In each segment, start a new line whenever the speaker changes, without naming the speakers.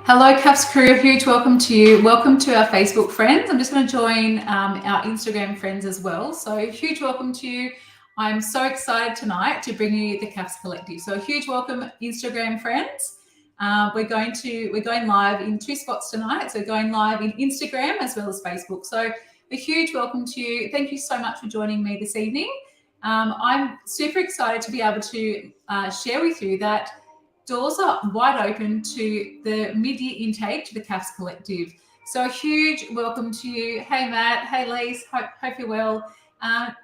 Hello, CAFS crew. A huge welcome to you. Welcome to our Facebook friends. I'm just going to join our Instagram friends as well. So a huge welcome to you. I'm so excited tonight to bring you the CAFS Collective. So a huge welcome, Instagram friends. We're going live in two spots tonight. So going live in Instagram as well as Facebook. So a huge welcome to you. Thank you so much for joining me this evening. I'm super excited to be able to share with you that doors are wide open to the mid-year intake to the CAFS Collective. So a huge welcome to you. Hey, Matt. Hey, Lise. Hope you're well.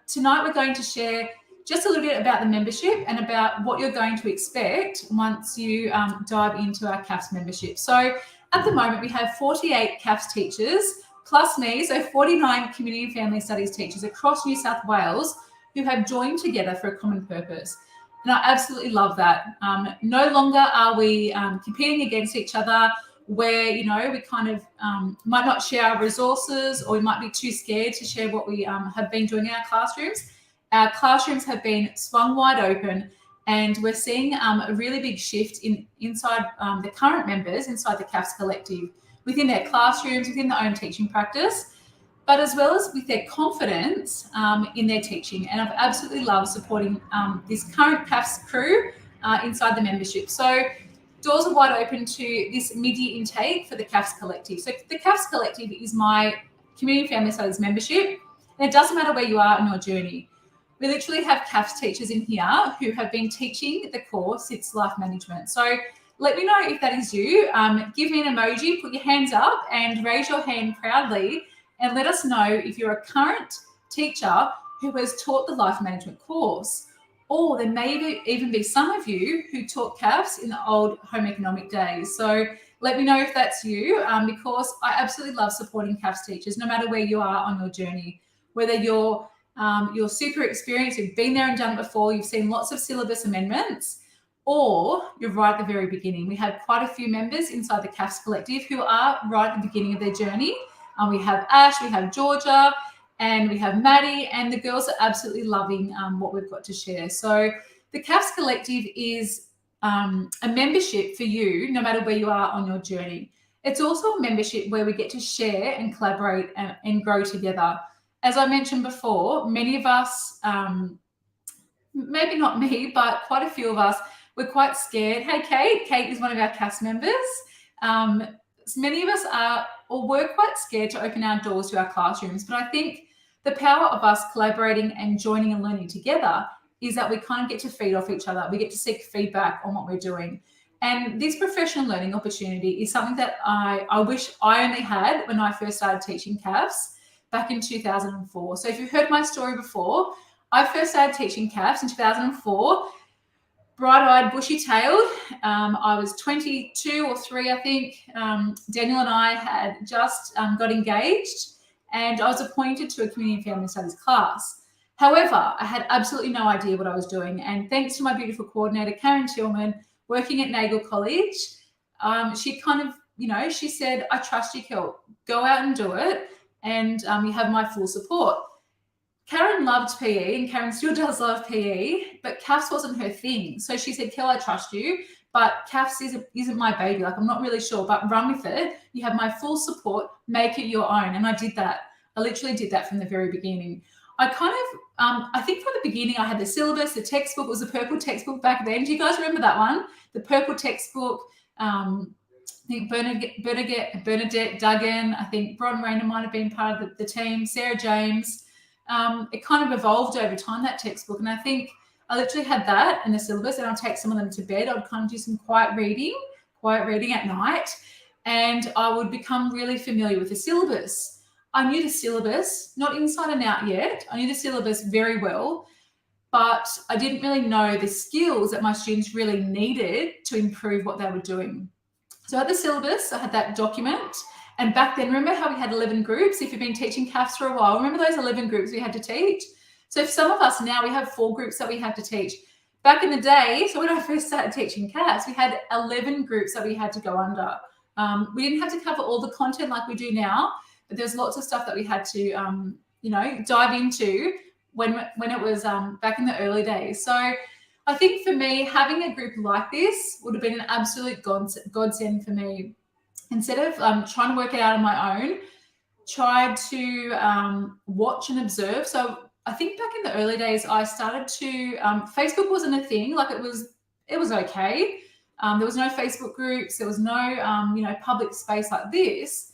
Tonight we're going to share just a little bit about the membership and about what you're going to expect once you dive into our CAFS membership. So at the moment, we have 48 CAFS teachers plus me, so 49 community and family studies teachers across New South Wales who have joined together for a common purpose. And I absolutely love that. No longer are we competing against each other where, we kind of might not share our resources, or we might be too scared to share what we have been doing in our classrooms. Our classrooms have been swung wide open, and we're seeing a really big shift inside the current members inside the CAFS Collective, within their classrooms, within their own teaching practice, but as well as with their confidence in their teaching. And I've absolutely loved supporting this current CAFS crew inside the membership. So doors are wide open to this mid-year intake for the CAFS Collective. So the CAFS Collective is my community family studies membership, and it doesn't matter where you are in your journey. We literally have CAFS teachers in here who have been teaching the course since life management. So let me know if that is you. Give me an emoji, put your hands up and raise your hand proudly, and let us know if you're a current teacher who has taught the life management course, or there may even be some of you who taught CAFS in the old home economic days. So let me know if that's you, because I absolutely love supporting CAFS teachers, no matter where you are on your journey, whether you're super experienced, you've been there and done it before, you've seen lots of syllabus amendments, or you're right at the very beginning. We have quite a few members inside the CAFS Collective who are right at the beginning of their journey. We have Ash, we have Georgia, and we have Maddie, and the girls are absolutely loving what we've got to share. So the CAFS Collective is a membership for you, no matter where you are on your journey. It's also a membership where we get to share and collaborate and grow together. As I mentioned before, many of us, maybe not me, but quite a few of us, we're quite scared. Hey, Kate. Kate is one of our CAFS members. Many of us are or were quite scared to open our doors to our classrooms, but I think the power of us collaborating and joining and learning together is that we kind of get to feed off each other. We get to seek feedback on what we're doing. And this professional learning opportunity is something that I wish I only had when I first started teaching CAFS back in 2004. So if you've heard my story before, I first started teaching CAFS in 2004, bright-eyed, bushy-tailed. I was 22 or 3, I think. Daniel and I had just got engaged, and I was appointed to a community and family studies class. However, I had absolutely no idea what I was doing, and thanks to my beautiful coordinator, Karen Tillman, working at Nagle College, she kind of, she said, I trust you, Kell. Go out and do it, and you have my full support. Karen loved PE, and Karen still does love PE, but CAFS wasn't her thing. So she said, Kell, I trust you, but CAFS isn't my baby. Like, I'm not really sure, but run with it. You have my full support. Make it your own. And I did that. I literally did that from the very beginning. I kind of, I think from the beginning, I had the syllabus, the textbook. It was a purple textbook back then. Do you guys remember that one? The purple textbook. I think Bernadette Duggan. I think Bron Rayner might have been part of the team. Sarah James. It kind of evolved over time, that textbook. And I think I literally had that in the syllabus, and I'll take some of them to bed. I'd kind of do some quiet reading at night, and I would become really familiar with the syllabus. I knew the syllabus, not inside and out yet. I knew the syllabus very well, but I didn't really know the skills that my students really needed to improve what they were doing. So I had the syllabus, I had that document. And back then, remember how we had 11 groups? If you've been teaching CAFS for a while, remember those 11 groups we had to teach? So for some of us now, we have 4 groups that we have to teach. Back in the day, so when I first started teaching CAFS, we had 11 groups that we had to go under. We didn't have to cover all the content like we do now, but there's lots of stuff that we had to, dive into when it was back in the early days. So I think for me, having a group like this would have been an absolute godsend for me. instead of trying to work it out on my own, tried to watch and observe. So I think back in the early days, I started to, Facebook wasn't a thing. Like it was okay. There was no Facebook groups. There was no, public space like this.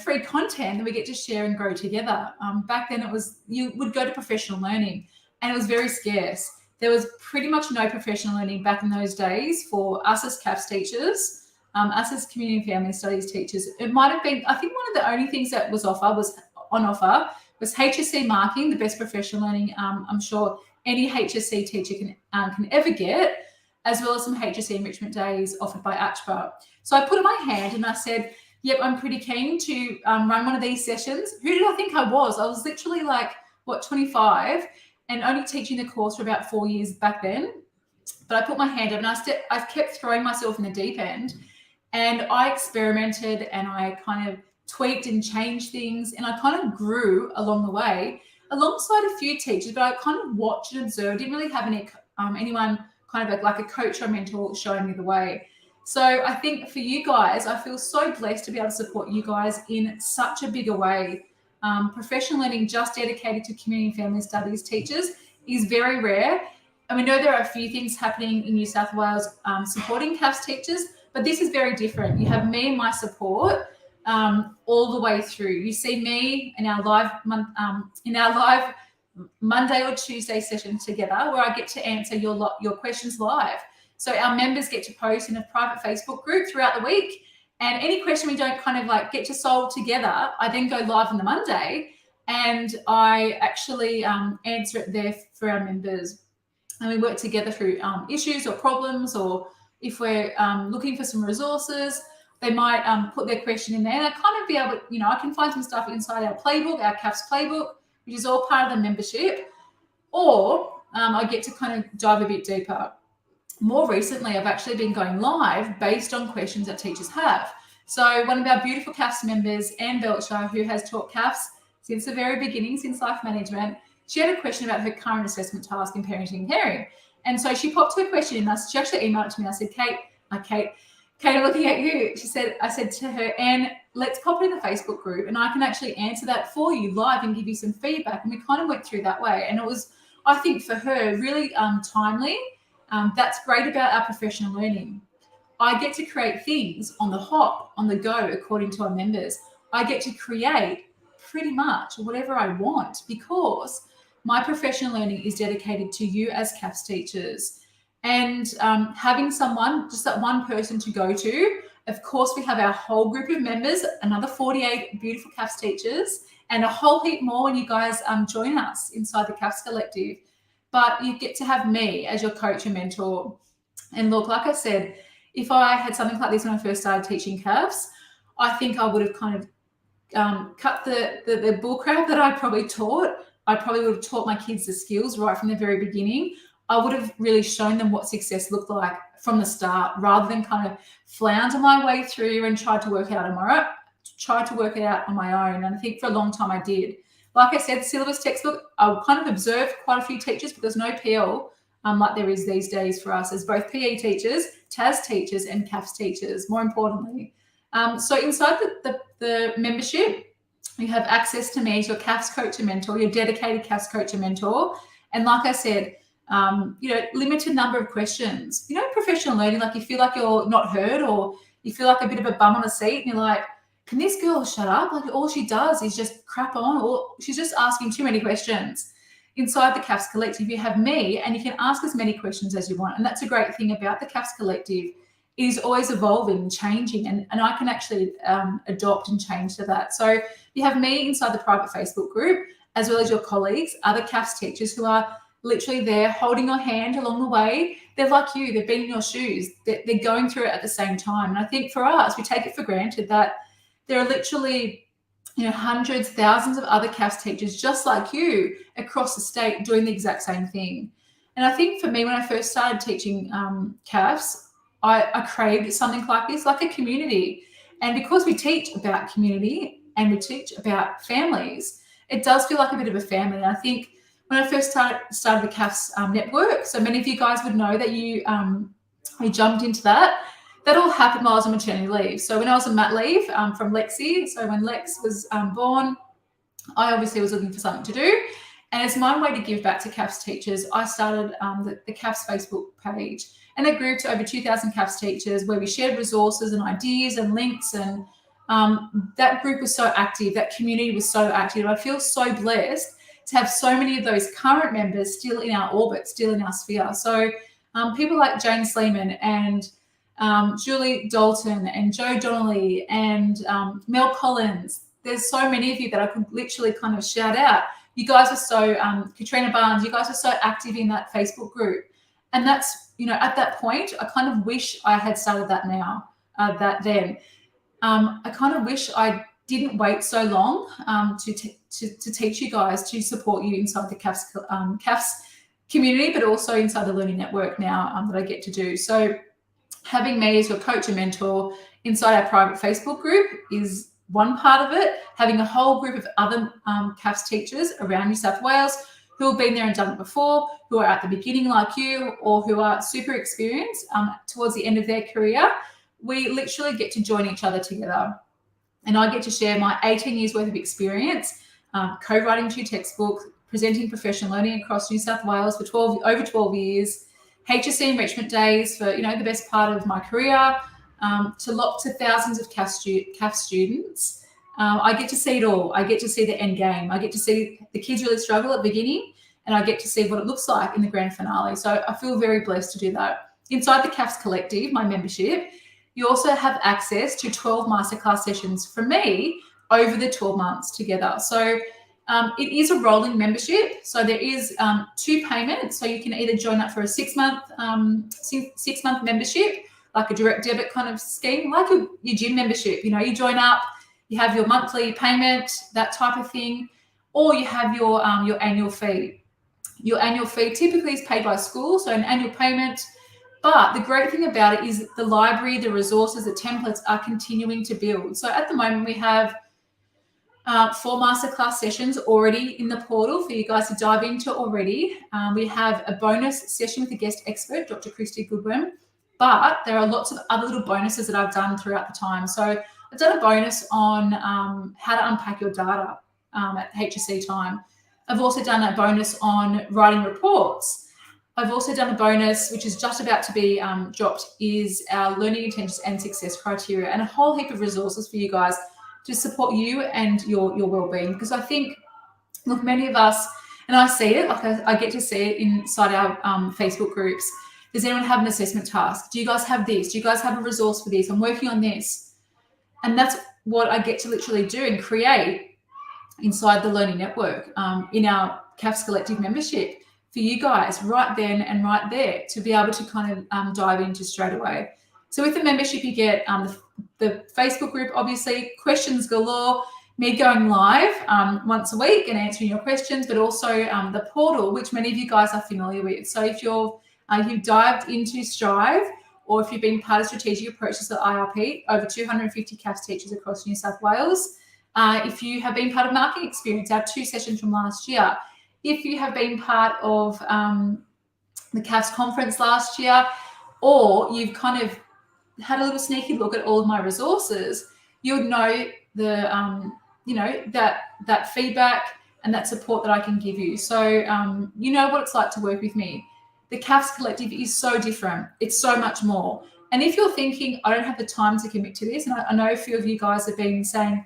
Free content that we get to share and grow together. Back then it was, you would go to professional learning and it was very scarce. There was pretty much no professional learning back in those days for us as CAFS teachers, us as community and family studies teachers. It might have been, I think one of the only things that was on offer was HSC marking, the best professional learning I'm sure any HSC teacher can ever get, as well as some HSC enrichment days offered by ACHPA. So I put up my hand and I said, yep, I'm pretty keen to run one of these sessions. Who did I think I was? I was literally 25 and only teaching the course for about 4 years back then. But I put my hand up and I kept throwing myself in the deep end, and I experimented and I kind of tweaked and changed things, and I kind of grew along the way alongside a few teachers, but I kind of watched and observed. Didn't really have anyone kind of like a coach or mentor showing me the way. So I think for you guys, I feel so blessed to be able to support you guys in such a bigger way. Professional learning just dedicated to community and family studies teachers is very rare. And we know there are a few things happening in New South Wales supporting CAFS teachers, but this is very different. You have me and my support all the way through. You see me in our live Monday or Tuesday sessions together, where I get to answer your questions live. So our members get to post in a private Facebook group throughout the week, and any question we don't kind of get to solve together, I then go live on the Monday and I actually answer it there for our members. And we work together through issues or problems, or if we're looking for some resources, they might put their question in there, and I kind of be able to, I can find some stuff inside our playbook, our CAFS playbook, which is all part of the membership, or I get to kind of dive a bit deeper. More recently, I've actually been going live based on questions that teachers have. So one of our beautiful CAFS members, Anne Belcher, who has taught CAFS since the very beginning, since life management, she had a question about her current assessment task in parenting and caring. And so she popped her question in us. She actually emailed it to me. I said, Kate, I'm looking at you. I said to her, Anne, let's pop it in the Facebook group and I can actually answer that for you live and give you some feedback. And we kind of went through that way. And it was, I think for her, really timely. That's great about our professional learning. I get to create things on the hop, on the go, according to our members. I get to create pretty much whatever I want because my professional learning is dedicated to you as CAFS teachers. And having someone, just that one person to go to, of course, we have our whole group of members, another 48 beautiful CAFS teachers, and a whole heap more when you guys join us inside the CAFS Collective. But you get to have me as your coach and mentor. And look, like I said, if I had something like this when I first started teaching CAFS, I think I would have kind of cut the bullcrap that I probably taught. I probably would have taught my kids the skills right from the very beginning. I would have really shown them what success looked like from the start, rather than kind of flounder my way through and try to work it out on my own. And I think for a long time I did. Like I said, syllabus textbook, I kind of observed quite a few teachers, but there's no PL like there is these days for us as both PE teachers, TAS teachers, and CAFS teachers, more importantly. So inside the membership, you have access to me as your CAFS coach and mentor, your dedicated CAFS coach and mentor. And like I said, limited number of questions. Professional learning, like you feel like you're not heard, or you feel like a bit of a bum on a seat, and you're like, can this girl shut up? Like all she does is just crap on, or she's just asking too many questions. Inside the CAFS Collective, you have me, and you can ask as many questions as you want. And that's a great thing about the CAFS Collective. It is always evolving and changing, and I can actually adopt and change to that. So you have me inside the private Facebook group, as well as your colleagues, other CAFS teachers who are literally there holding your hand along the way. They're like you, they've been in your shoes, they're going through it at the same time. And I think for us, we take it for granted that there are literally hundreds, thousands of other CAFS teachers just like you across the state doing the exact same thing. And I think for me, when I first started teaching CAFS, I craved something like this, like a community. And because we teach about community and we teach about families, it does feel like a bit of a family. And I think when I first started the CAFS network, so many of you guys would know that you jumped into that. that all happened while I was on maternity leave. So when I was on mat leave from Lexi, so when Lex was born, I obviously was looking for something to do. And as my way to give back to CAFS teachers, I started the CAFS Facebook page. And it grew to over 2,000 CAFS teachers where we shared resources and ideas and links. And that group was so active. That community was so active. I feel so blessed to have so many of those current members still in our orbit, still in our sphere. So people like Jane Sleeman and Julie Dalton and Joe Donnelly and Mel Collins. There's so many of you that I could literally kind of shout out. You guys are so, Katrina Barnes, you guys are so active in that Facebook group. And that's, at that point, I kind of wish I had started that now, then. I kind of wish I didn't wait so long to teach you guys, to support you inside the CAFS community, but also inside the Learning Network now that I get to do. So having me as your coach and mentor inside our private Facebook group is one part of it. Having a whole group of other CAFS teachers around New South Wales who have been there and done it before, who are at the beginning like you, or who are super experienced towards the end of their career, we literally get to join each other together. And I get to share my 18 years worth of experience, co-writing 2 textbooks, presenting professional learning across New South Wales for over 12 years, HSC enrichment days for, the best part of my career, to thousands of CAFS students. I get to see it all. I get to see the end game. I get to see the kids really struggle at the beginning, and I get to see what it looks like in the grand finale. So I feel very blessed to do that. Inside the CAFS Collective, my membership, you also have access to 12 masterclass sessions from me over the 12 months together. So it is a rolling membership. So there is 2 payments. So you can either join up for a 6-month membership, like a direct debit kind of scheme, like your gym membership. You join up, you have your monthly payment, that type of thing, or you have your annual fee. Your annual fee typically is paid by school, so an annual payment. But the great thing about it is the library, the resources, the templates are continuing to build. So at the moment we have 4 masterclass sessions already in the portal for you guys to dive into already. We have a bonus session with a guest expert, Dr. Christy Goodwin, but there are lots of other little bonuses that I've done throughout the time. So I've done a bonus on how to unpack your data at HSC time. I've also done a bonus on writing reports. I've also done a bonus, which is just about to be dropped, is our learning intentions and success criteria, and a whole heap of resources for you guys to support you and your well-being. Because I think, look, many of us, and I see it, like I get to see it inside our Facebook groups. Does anyone have an assessment task? Do you guys have this? Do you guys have a resource for this? I'm working on this. And that's what I get to literally do and create inside the Learning Network in our CAFS Collective membership for you guys right then and right there to be able to kind of dive into straight away. So with the membership, you get the Facebook group, obviously, questions galore, me going live once a week and answering your questions, but also the portal, which many of you guys are familiar with. So if you've dived into Strive, or if you've been part of Strategic Approaches at IRP, over 250 CAFS teachers across New South Wales. If you have been part of Marketing Experience, our 2 sessions from last year. If you have been part of the CAFS conference last year, or you've kind of had a little sneaky look at all of my resources, you would know that feedback and that support that I can give you. So you know what it's like to work with me. The CAFS Collective is so different. It's so much more. And if you're thinking, I don't have the time to commit to this, and I know a few of you guys have been saying,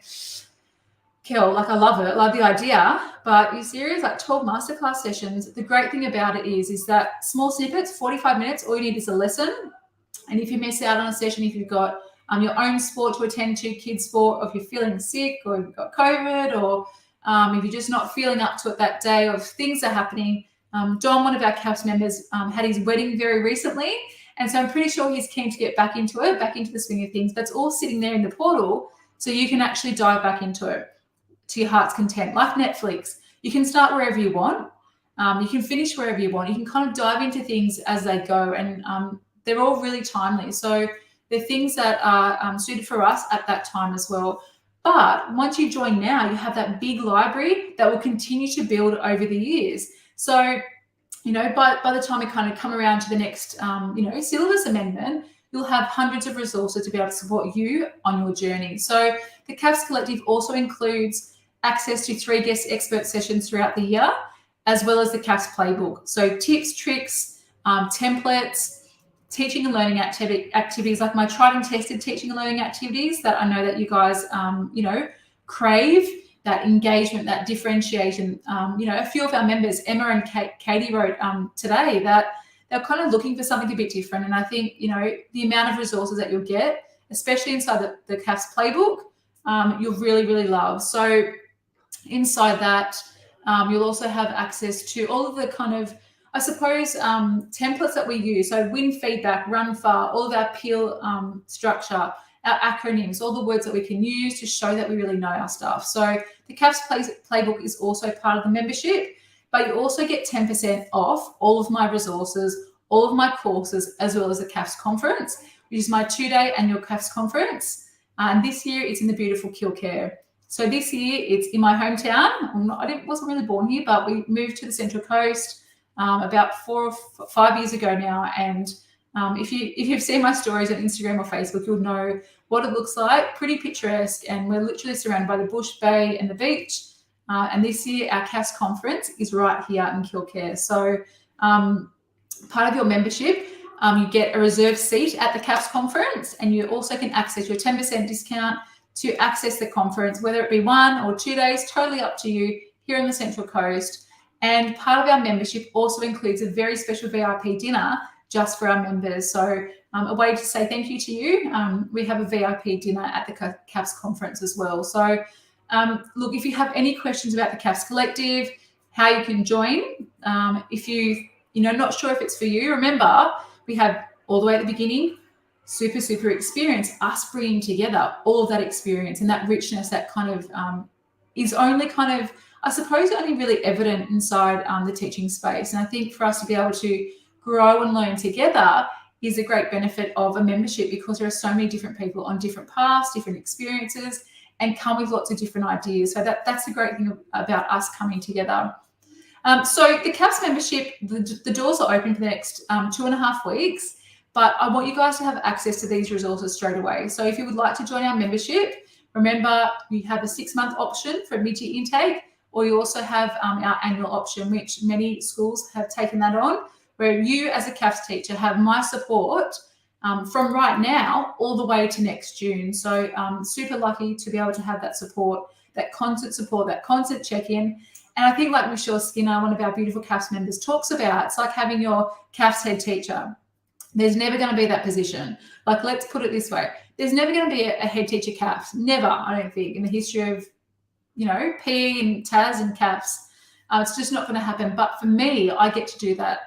Kell, like, I love it, love the idea, but you're serious? Like 12 masterclass sessions. The great thing about it is that small snippets, 45 minutes, all you need is a lesson. And if you miss out on a session, if you've got your own sport to attend to, kids sport, or if you're feeling sick, or you've got COVID, or if you're just not feeling up to it that day, or if things are happening. Don, one of our CAFS members, had his wedding very recently. And so I'm pretty sure he's keen to get back into it, back into the swing of things. But it's all sitting there in the portal, so you can actually dive back into it to your heart's content. Like Netflix, you can start wherever you want. You can finish wherever you want. You can kind of dive into things as they go. And they're all really timely. So they're things that are suited for us at that time as well. But once you join now, you have that big library that will continue to build over the years. So, by the time we kind of come around to the next, syllabus amendment, you'll have hundreds of resources to be able to support you on your journey. So the CAFS Collective also includes access to 3 guest expert sessions throughout the year, as well as the CAFS playbook. So tips, tricks, templates, teaching and learning activities, like my tried and tested teaching and learning activities that I know that you guys, crave, that engagement, that differentiation. A few of our members, Emma and Katie, wrote today that they're kind of looking for something a bit different. And I think, the amount of resources that you'll get, especially inside the CAFS playbook, you'll really, really love. So inside that, you'll also have access to all of the kind of, I suppose, templates that we use. So win feedback, run far, all of our peel structure, our acronyms, all the words that we can use to show that we really know our stuff. So the CAFS playbook is also part of the membership, but you also get 10% off all of my resources, all of my courses, as well as the CAFS conference, which is my 2-day annual CAFS conference. And this year it's in the beautiful Kilcare. So this year it's in my hometown. I wasn't really born here, but we moved to the Central Coast about 4 or 5 years ago now. And if you've seen my stories on Instagram or Facebook, you'll know what it looks like. Pretty picturesque, and we're literally surrounded by the bush, bay, and the beach. And this year our CAFS conference is right here in Kilcare. So part of your membership, you get a reserved seat at the CAFS conference, and you also can access your 10% discount to access the conference, whether it be 1 or 2 days, totally up to you, here on the Central Coast. And part of our membership also includes a very special VIP dinner just for our members. So a way to say thank you to you. We have a VIP dinner at the CAFS conference as well. So look, if you have any questions about the CAFS Collective, how you can join, if you're not sure if it's for you, remember we have all the way at the beginning, super experience, us bringing together all of that experience and that richness that kind of is only kind of, I suppose, only really evident inside the teaching space. And I think for us to be able to grow and learn together is a great benefit of a membership, because there are so many different people on different paths, different experiences, and come with lots of different ideas. So that's the great thing about us coming together. So the CAFS membership, the doors are open for the next 2.5 weeks, but I want you guys to have access to these resources straight away. So if you would like to join our membership, remember you have a 6-month option for mid-year intake, or you also have our annual option, which many schools have taken that on, where you as a CAFS teacher have my support from right now all the way to next June. So super lucky to be able to have that support, that constant check-in. And I think, like Michelle Skinner, one of our beautiful CAFS members, talks about, it's like having your CAFS head teacher. There's never going to be that position. Like, let's put it this way. There's never going to be a head teacher CAFS. Never, I don't think, in the history of, PE and TAS and CAFS. It's just not going to happen. But for me, I get to do that.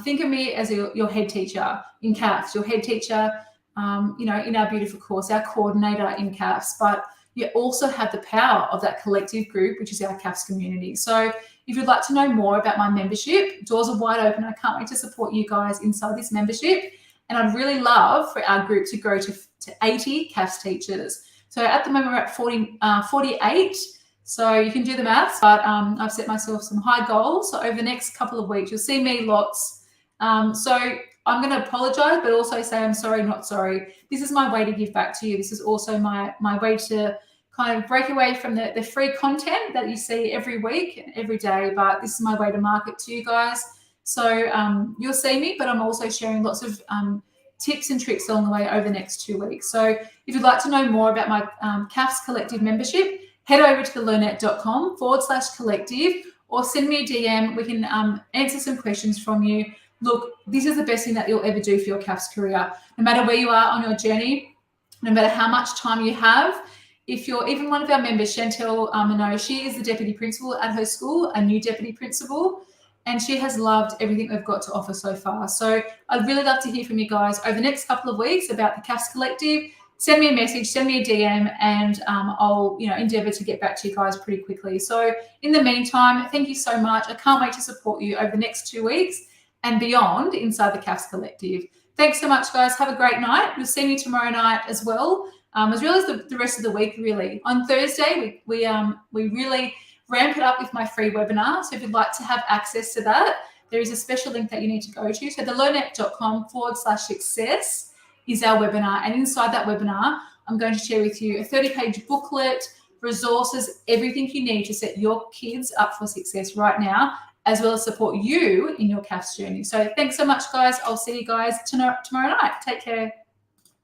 Think of me as your head teacher in CAFS, your head teacher, in our beautiful course, our coordinator in CAFS. But you also have the power of that collective group, which is our CAFS community. So if you'd like to know more about my membership, doors are wide open. I can't wait to support you guys inside this membership. And I'd really love for our group to grow to 80 CAFS teachers. So at the moment, we're at 48. So you can do the maths, but I've set myself some high goals. So over the next couple of weeks, you'll see me lots. So I'm going to apologize, but also say I'm sorry, not sorry. This is my way to give back to you. This is also my way to kind of break away from the free content that you see every week, every day, but this is my way to market to you guys. So you'll see me, but I'm also sharing lots of tips and tricks along the way over the next 2 weeks. So if you'd like to know more about my CAFS Collective membership, head over to thelearnet.com/collective, or send me a DM. We can answer some questions from you. Look, this is the best thing that you'll ever do for your CAFS career. No matter where you are on your journey, no matter how much time you have, if you're even one of our members, Chantel Minot, she is the deputy principal at her school, a new deputy principal, and she has loved everything we've got to offer so far. So I'd really love to hear from you guys over the next couple of weeks about the CAFS Collective. Send me a message, send me a DM, and I'll endeavour to get back to you guys pretty quickly. So in the meantime, thank you so much. I can't wait to support you over the next 2 weeks and beyond inside the CAFS Collective. Thanks so much, guys. Have a great night. You'll see me tomorrow night as well as the rest of the week, really. On Thursday, we really ramp it up with my free webinar. So if you'd like to have access to that, there is a special link that you need to go to. So thelearnet.com/success. is our webinar. And inside that webinar, I'm going to share with you a 30-page booklet, resources, everything you need to set your kids up for success right now, as well as support you in your CAFS journey. So thanks so much, guys. I'll see you guys tomorrow night. Take care.